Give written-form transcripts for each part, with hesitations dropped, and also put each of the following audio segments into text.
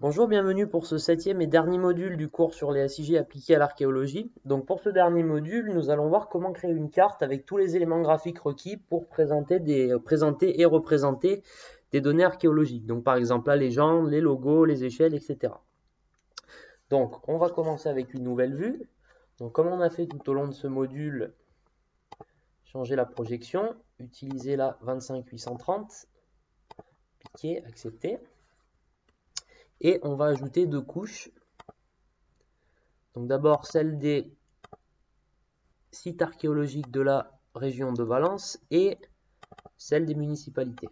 Bonjour, bienvenue pour ce 7e et dernier module du cours sur les SIG appliqués à l'archéologie. Donc pour ce dernier module, nous allons voir comment créer une carte avec tous les éléments graphiques requis pour présenter et représenter des données archéologiques. Donc par exemple la légende, les logos, les échelles, etc. Donc on va commencer avec une nouvelle vue. Donc comme on a fait tout au long de ce module, changer la projection, utiliser la 25830, cliquer, accepter. Et on va ajouter deux couches. Donc d'abord celle des sites archéologiques de la région de Valence et celle des municipalités.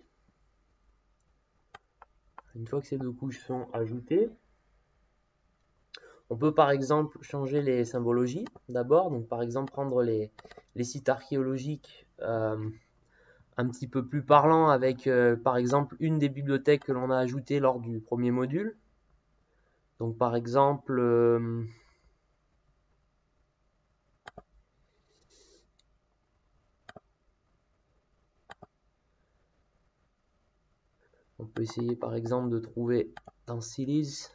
Une fois que ces deux couches sont ajoutées, on peut par exemple changer les symbologies d'abord. Donc par exemple prendre les sites archéologiques un petit peu plus parlants avec par exemple une des bibliothèques que l'on a ajoutées lors du premier module. Donc par exemple on peut essayer par exemple de trouver dans Cities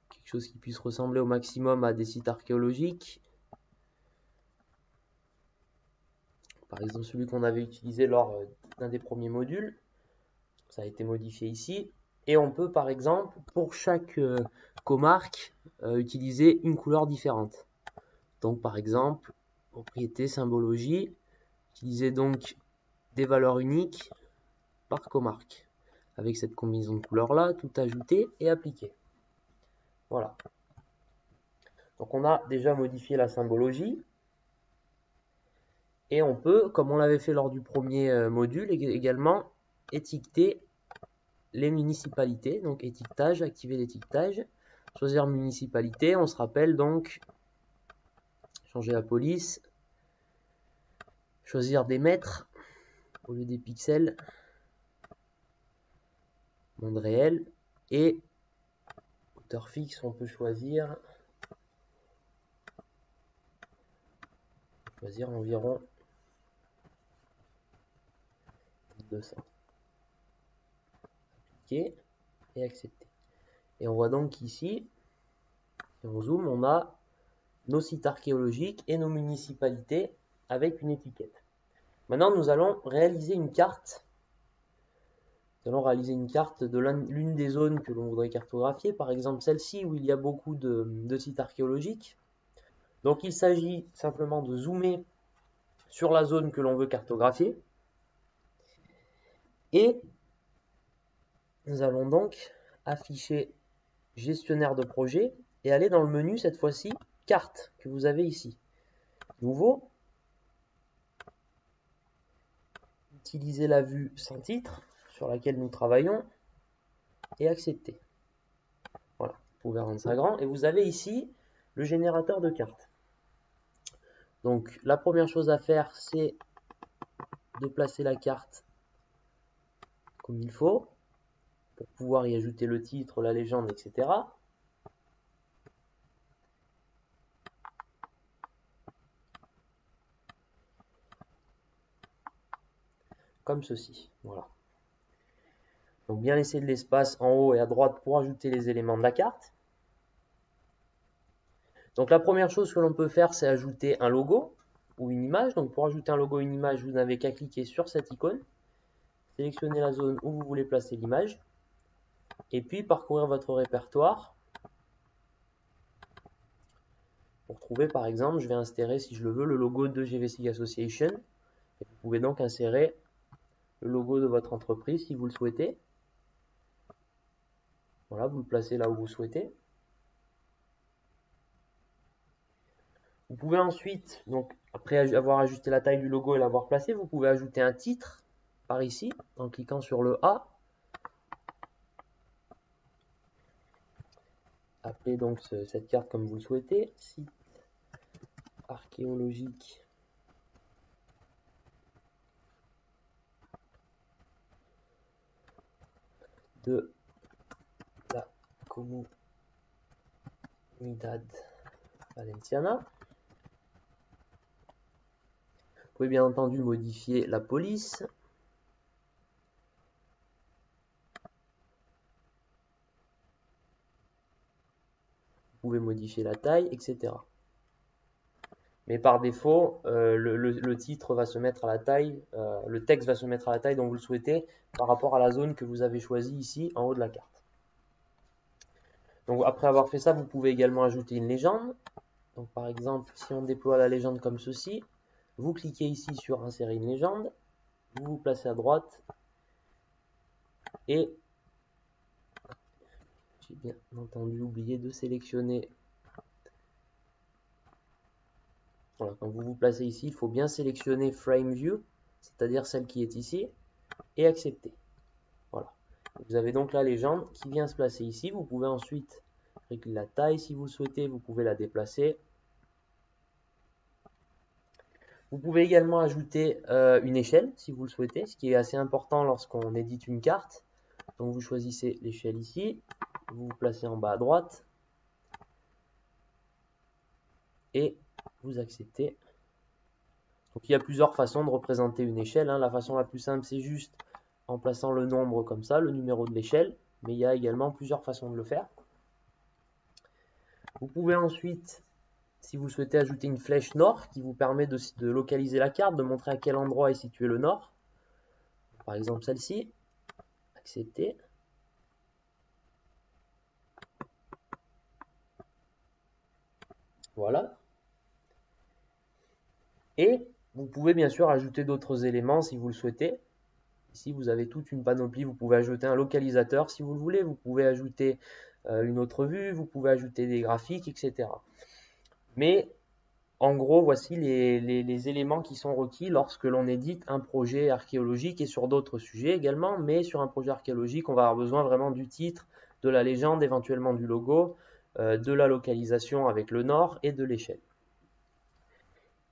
quelque chose qui puisse ressembler au maximum à des sites archéologiques. Par exemple celui qu'on avait utilisé lors d'un des premiers modules. Ça a été modifié ici. Et on peut par exemple pour chaque comarque utiliser une couleur différente. Donc par exemple, propriété, symbologie, utiliser donc des valeurs uniques par comarque. Avec cette combinaison de couleurs là, tout ajouter et appliquer. Voilà. Donc on a déjà modifié la symbologie. Et on peut, comme on l'avait fait lors du premier module, également étiqueter les municipalités. Donc étiquetage, activer l'étiquetage, choisir municipalité. On se rappelle donc, changer la police, choisir des mètres au lieu des pixels, monde réel, et hauteur fixe, on peut choisir environ 200. Appliquer et accepter. Et on voit donc ici, si on zoome, on a nos sites archéologiques et nos municipalités avec une étiquette. Maintenant, nous allons réaliser une carte. Nous allons réaliser une carte de l'une des zones que l'on voudrait cartographier, par exemple celle-ci où il y a beaucoup de sites archéologiques. Donc il s'agit simplement de zoomer sur la zone que l'on veut cartographier. Et nous allons donc afficher gestionnaire de projet et aller dans le menu cette fois-ci carte que vous avez ici. Nouveau, utiliser la vue sans titre sur laquelle nous travaillons et accepter. Voilà, vous pouvez rendre ça grand et vous avez ici le générateur de cartes. Donc la première chose à faire, c'est de placer la carte comme il faut pour pouvoir y ajouter le titre, la légende, etc. Comme ceci, voilà. Donc bien laisser de l'espace en haut et à droite pour ajouter les éléments de la carte. Donc la première chose que l'on peut faire, c'est ajouter un logo ou une image. Donc pour ajouter un logo ou une image, vous n'avez qu'à cliquer sur cette icône, sélectionner la zone où vous voulez placer l'image, et puis parcourir votre répertoire pour trouver par exemple, je vais insérer si je le veux le logo de GVSig Association. Et vous pouvez donc insérer le logo de votre entreprise si vous le souhaitez. Voilà, vous le placez là où vous souhaitez. Vous pouvez ensuite, donc après avoir ajusté la taille du logo et l'avoir placé, vous pouvez ajouter un titre par ici en cliquant sur le A. Appelez donc cette carte comme vous le souhaitez, site archéologique de la Comunidad Valenciana. Vous pouvez bien entendu modifier la police. pouvez modifier la taille, etc. Mais par défaut, le titre va se mettre à la taille, le texte va se mettre à la taille dont vous le souhaitez par rapport à la zone que vous avez choisie ici en haut de la carte. Donc après avoir fait ça, vous pouvez également ajouter une légende. Donc par exemple, si on déploie la légende comme ceci, vous cliquez ici sur insérer une légende, vous vous placez à droite et j'ai bien entendu oublié de sélectionner. Voilà, quand vous vous placez ici, il faut bien sélectionner Frame View, c'est-à-dire celle qui est ici, et accepter. Voilà. Vous avez donc la légende qui vient se placer ici. Vous pouvez ensuite régler la taille si vous le souhaitez, vous pouvez la déplacer. Vous pouvez également ajouter une échelle si vous le souhaitez, ce qui est assez important lorsqu'on édite une carte. Donc vous choisissez l'échelle ici, vous vous placez en bas à droite et vous acceptez. Donc il y a plusieurs façons de représenter une échelle. La façon la plus simple, c'est juste en plaçant le nombre comme ça, le numéro de l'échelle. Mais il y a également plusieurs façons de le faire. Vous pouvez ensuite, si vous souhaitez, ajouter une flèche nord qui vous permet de localiser la carte, de montrer à quel endroit est situé le nord. Par exemple celle-ci. Accepter. Voilà. Et vous pouvez bien sûr ajouter d'autres éléments si vous le souhaitez. Ici, vous avez toute une panoplie. Vous pouvez ajouter un localisateur si vous le voulez. Vous pouvez ajouter une autre vue. Vous pouvez ajouter des graphiques, etc. Mais en gros, voici les éléments qui sont requis lorsque l'on édite un projet archéologique et sur d'autres sujets également. Mais sur un projet archéologique, on va avoir besoin vraiment du titre, de la légende, éventuellement du logo, de la localisation avec le nord et de l'échelle.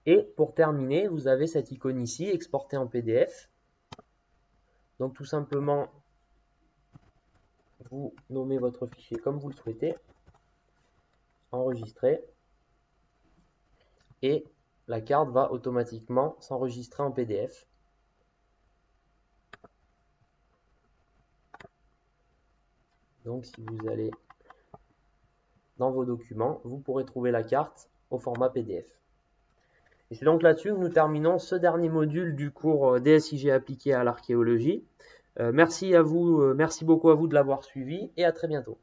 Et pour terminer, vous avez cette icône ici, exporter en PDF. Donc tout simplement, vous nommez votre fichier comme vous le souhaitez, enregistrer, et la carte va automatiquement s'enregistrer en PDF. Donc si vous allez dans vos documents, vous pourrez trouver la carte au format PDF. Et c'est donc là-dessus que nous terminons ce dernier module du cours DSIG appliqué à l'archéologie. Merci beaucoup à vous de l'avoir suivi et à très bientôt.